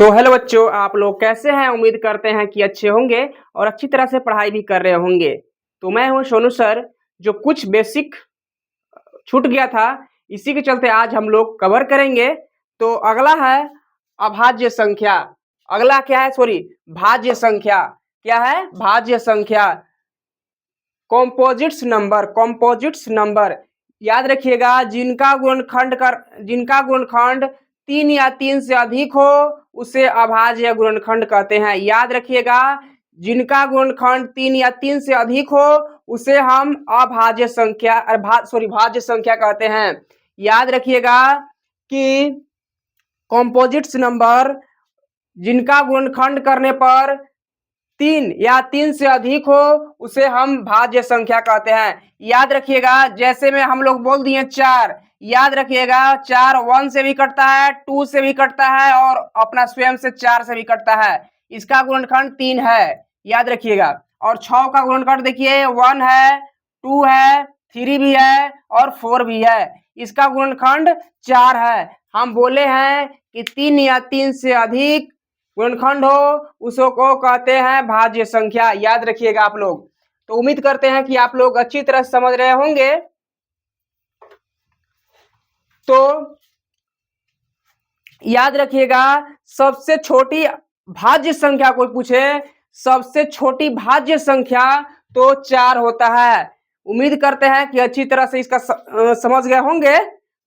तो हेलो बच्चों, आप लोग कैसे हैं? उम्मीद करते हैं कि अच्छे होंगे और अच्छी तरह से पढ़ाई भी कर रहे होंगे। तो मैं हूं सोनू सर। जो कुछ बेसिक छूट गया था, इसी के चलते आज हम लोग कवर करेंगे। तो अगला है अभाज्य संख्या। अगला क्या है? सॉरी, भाज्य संख्या। क्या है? भाज्य संख्या। Composites number. कॉम्पोजिट्स नंबर याद रखिएगा, जिनका गुणनखंड 3 या 3 से अधिक हो उसे अभाज्य गुणनखंड कहते हैं। याद रखिएगा, जिनका गुणनखंड 3 या 3 से अधिक हो उसे हम अभाज्य संख्या भाज्य संख्या कहते हैं। याद रखिएगा कि कॉम्पोजिट्स नंबर जिनका गुणनखंड करने पर 3 या 3 से अधिक हो उसे हम भाज्य संख्या कहते हैं। याद रखिएगा, जैसे में हम लोग बोल दिए 4। याद रखिएगा, 4 1 से भी कटता है, 2 से भी कटता है और अपना स्वयं से 4 से भी कटता है। इसका गुणनखंड 3 है। याद रखिएगा। और 6 का गुणनखंड देखिए 1 है, 2 है, 3 भी है और 4 भी है। इसका गुणनखंड 4 है। हम बोले हैं कि 3 या 3 से अधिक गुणनखंड हो उसको कहते हैं भाज्य संख्या। याद रखिएगा आप लोग। तो उम्मीद करते हैं कि आप लोग अच्छी तरह समझ रहे होंगे। तो याद रखिएगा, सबसे छोटी भाज्य संख्या कोई पूछे, सबसे छोटी भाज्य संख्या तो 4 होता है। उम्मीद करते हैं कि अच्छी तरह से इसका समझ गए होंगे।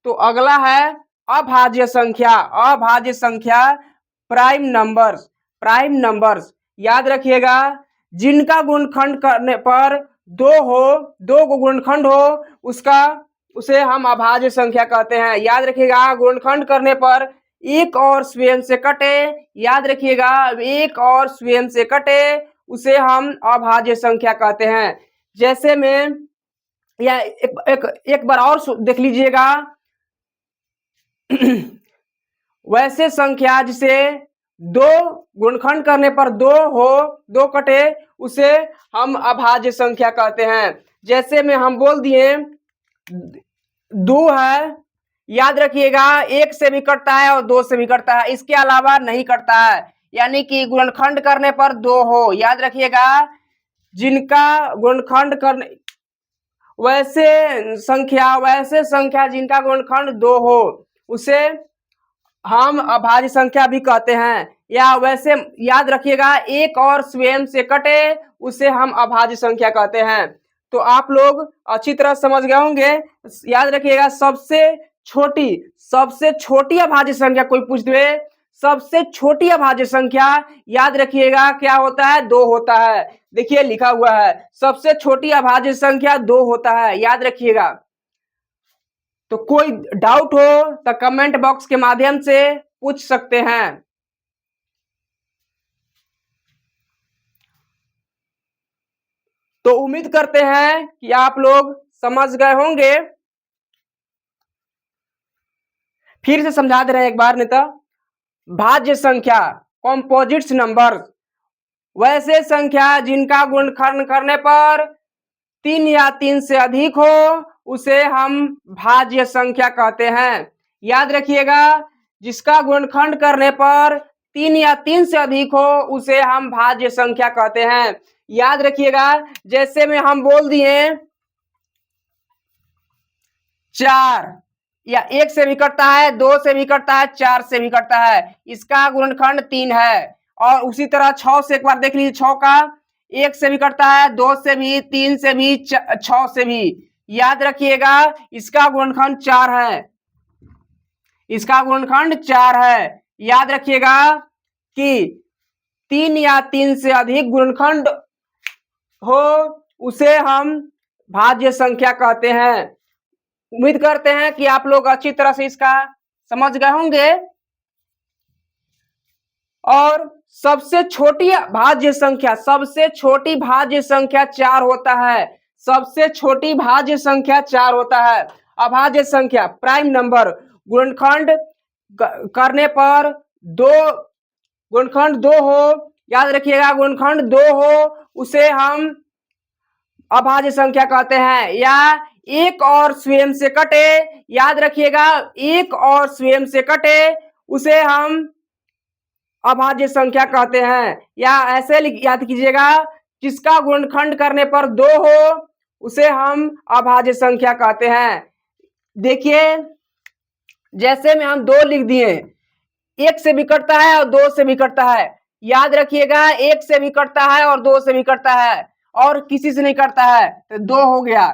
तो अगला है अभाज्य संख्या। अभाज्य संख्या प्राइम नंबर्स। प्राइम नंबर्स याद रखिएगा, जिनका गुणनखंड करने पर 2 हो, 2 को गुणनखंड हो उसे हम अभाज्य संख्या कहते हैं। याद रखिएगा, गुणनखंड करने पर एक और स्वयं से कटे। याद रखिएगा, एक और स्वयं से कटे उसे हम अभाज्य संख्या कहते हैं। जैसे में या एक बार और देख लीजिएगा, वैसे संख्या जिसे 2 गुणनखंड करने पर 2 हो, 2 कटे उसे हम अभाज्य संख्या कहते हैं। जैसे में हम बोल दिए 2 है। याद रखिएगा, 1 से भी कटता है और 2 से भी कटता है, इसके अलावा नहीं कटता है। यानी कि गुणनखंड करने पर 2 हो। याद रखिएगा, जिनका गुणनखंड करने वैसे संख्या जिनका गुणनखंड 2 हो उसे हम अभाज्य संख्या भी कहते हैं। या वैसे याद रखिएगा, एक और स्वयं से कटे उसे हम अभाज्य संख्या कहते हैं। तो आप लोग अच्छी तरह समझ गए होंगे। याद रखिएगा, सबसे छोटी अभाज्य संख्या कोई पूछ दे, सबसे छोटी अभाज्य संख्या याद रखिएगा क्या होता है? 2 होता है। देखिए लिखा हुआ है, सबसे छोटी अभाज्य संख्या 2 होता है। याद रखिएगा। तो कोई डाउट हो तो कमेंट बॉक्स के माध्यम से पूछ सकते हैं। तो उम्मीद करते हैं कि आप लोग समझ गए होंगे। फिर से समझा दे रहे हैं एक बार, नहीं तो भाज्य संख्या कॉम्पोजिट्स नंबर, वैसे संख्या जिनका गुणनखंड करने पर 3 या 3 से अधिक हो उसे हम भाज्य संख्या कहते हैं। याद रखिएगा, जिसका गुणनखंड करने पर 3 या 3 से अधिक हो उसे हम भाज्य संख्या कहते हैं। याद रखिएगा, जैसे में हम बोल दिए 4, या 1 से भी कटता है, 2 से भी कटता है, 4 से भी कटता है, इसका गुणनखंड 3 है। और उसी तरह 6 से एक बार देख लीजिए, 6 का 1 से भी कटता है, 2 से भी, 3 से भी, 6 से भी। याद रखिएगा, इसका गुणनखंड 4 है। इसका गुणनखंड 4 है। याद रखिएगा कि 3 या 3 से अधिक गुणनखंड हो उसे हम भाज्य संख्या कहते हैं। उम्मीद करते हैं कि आप लोग अच्छी तरह से इसका समझ गए होंगे। और सबसे छोटी भाज्य संख्या 4 होता है। सबसे छोटी भाज्य संख्या 4 होता है। अभाज्य संख्या प्राइम नंबर गुणनखंड करने पर 2 हो, याद रखिएगा, गुणनखंड 2 हो उसे हम अभाज्य संख्या कहते हैं। या एक और स्वयं से कटे, याद रखिएगा, एक और स्वयं से कटे उसे हम अभाज्य संख्या कहते हैं। या ऐसे याद कीजिएगा, जिसका गुणनखंड करने पर 2 हो उसे हम अभाज्य संख्या कहते हैं। देखिए, जैसे में हम 2 लिख दिए, 1 से भी कटता है और 2 से भी कटता है। याद रखिएगा, 1 से भी कटता है और 2 से भी कटता है और किसी से नहीं कटता है, तो 2 हो गया।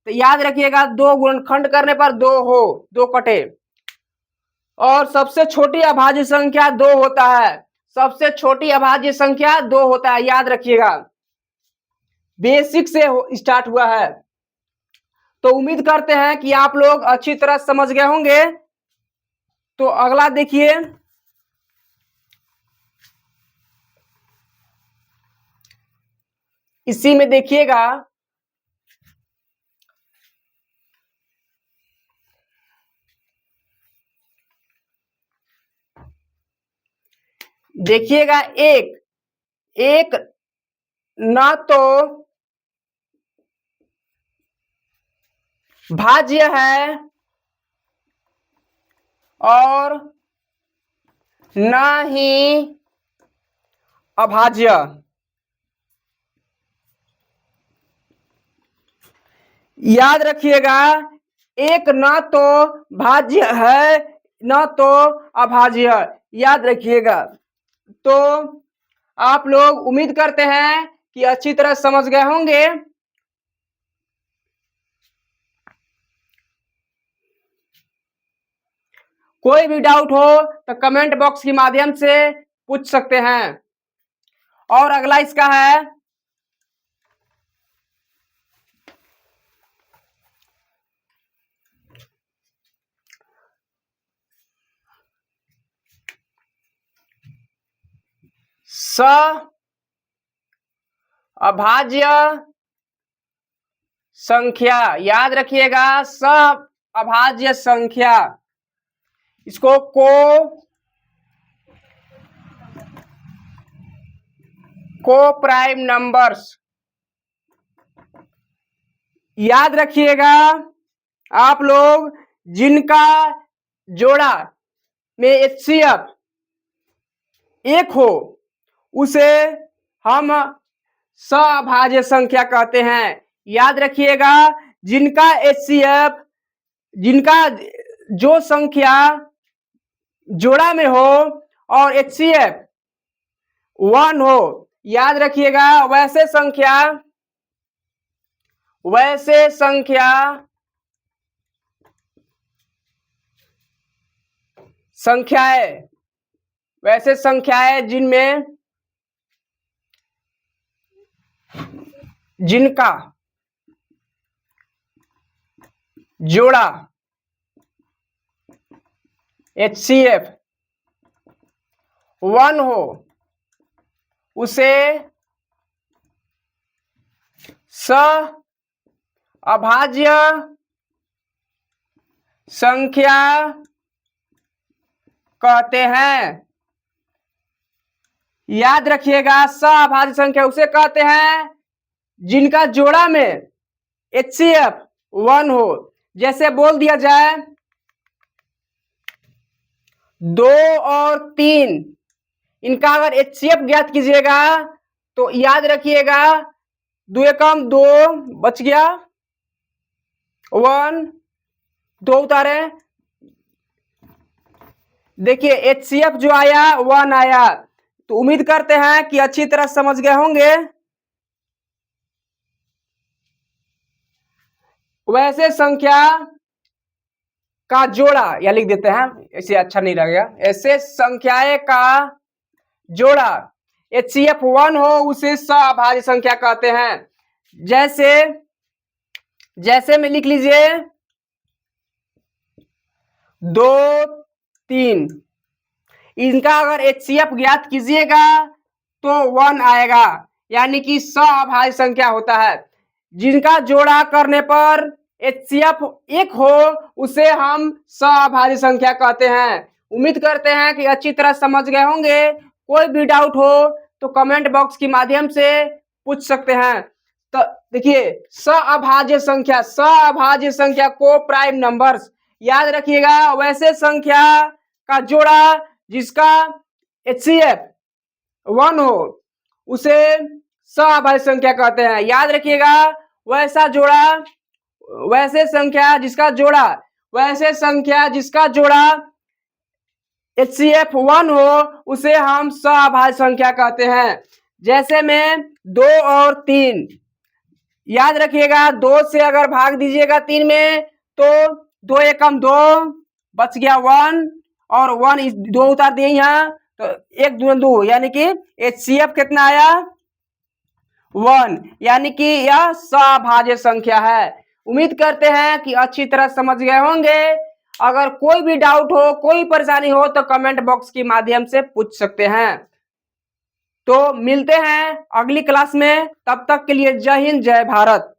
तो याद रखिएगा, 2 गुणनखंड करने पर 2 हो, 2 कटे। और सबसे छोटी अभाज्य संख्या 2 होता है। सबसे छोटी अभाज्य संख्या 2 होता है, याद रखिएगा। बेसिक से स्टार्ट हुआ है। तो उम्मीद करते हैं कि आप लोग अच्छी तरह समझ गए होंगे। तो अगला देखिए, इसी में देखिएगा, देखिएगा, एक ना तो भाज्य है और ना ही अभाज्य। याद रखिएगा, एक ना तो भाज्य है ना तो अभाज्य, याद रखिएगा। तो आप लोग उम्मीद करते हैं कि अच्छी तरह समझ गए होंगे। कोई भी डाउट हो तो कमेंट बॉक्स के माध्यम से पूछ सकते हैं। और अगला इसका है स अभाज्य संख्या। याद रखिएगा, स अभाज्य संख्या, इसको को प्राइम नंबर्स। याद रखिएगा, आप लोग जिनका जोड़ा में HCF 1 हो उसे हम सअभाज्य संख्या कहते हैं। याद रखिएगा, जिनका HCF, जिनका जो संख्या जोड़ा में हो और HCF 1 हो, याद रखिएगा, वैसे संख्याएं जिनमें जिनका जोड़ा HCF 1 हो उसे सअभाज्य संख्या कहते हैं। याद रखिएगा, सअभाज्य संख्या उसे कहते हैं जिनका जोड़ा में HCF 1 हो। जैसे बोल दिया जाए 2 और 3, इनका अगर HCF ज्ञात कीजिएगा तो याद रखिएगा, 2 एकम 2 बच गया, 1 2 उतारे, देखिए HCF जो आया 1 आया। तो उम्मीद करते हैं कि अच्छी तरह समझ गए होंगे। वैसे संख्या का जोड़ा, या लिख देते हैं, ऐसे अच्छा नहीं लगेगा, ऐसे संख्याएं का जोड़ा HCF 1 हो उसे सअभाज्य संख्या कहते हैं। जैसे में लिख लीजिए 2 3, इनका अगर HCF ज्ञात कीजिएगा तो 1 आएगा, यानी कि सअभाज्य संख्या होता है। जिनका जोड़ा करने पर HCF 1 हो उसे हम सअभाज्य संख्या कहते हैं। उम्मीद करते हैं कि अच्छी तरह समझ गए होंगे। कोई भी डाउट हो तो कमेंट बॉक्स के माध्यम से पूछ सकते हैं। तो देखिए, सअभाज्य संख्या को प्राइम नंबर्स। याद रखिएगा, वैसे संख्या का जोड़ा जिसका HCF 1 हो उसे सअभाज्य संख्या कहते हैं। याद रखिएगा, वैसे संख्या जिसका जोड़ा HCF 1 हो उसे हम सअभाज्य संख्या कहते हैं। जैसे में 2 और 3, याद रखिएगा 2 से अगर भाग दीजिएगा 3 में तो 2 एकम 2 बच गया 1 और 1 2 उतार दिए यहाँ तो 1 2 2 यानी कि HCF कितना आया 1, यानी कि यह सअभाज्य संख्या है। उम्मीद करते हैं कि अच्छी तरह समझ गए होंगे। अगर कोई भी डाउट हो, कोई परेशानी हो तो कमेंट बॉक्स के माध्यम से पूछ सकते हैं। तो मिलते हैं अगली क्लास में, तब तक के लिए जय हिंद जय भारत।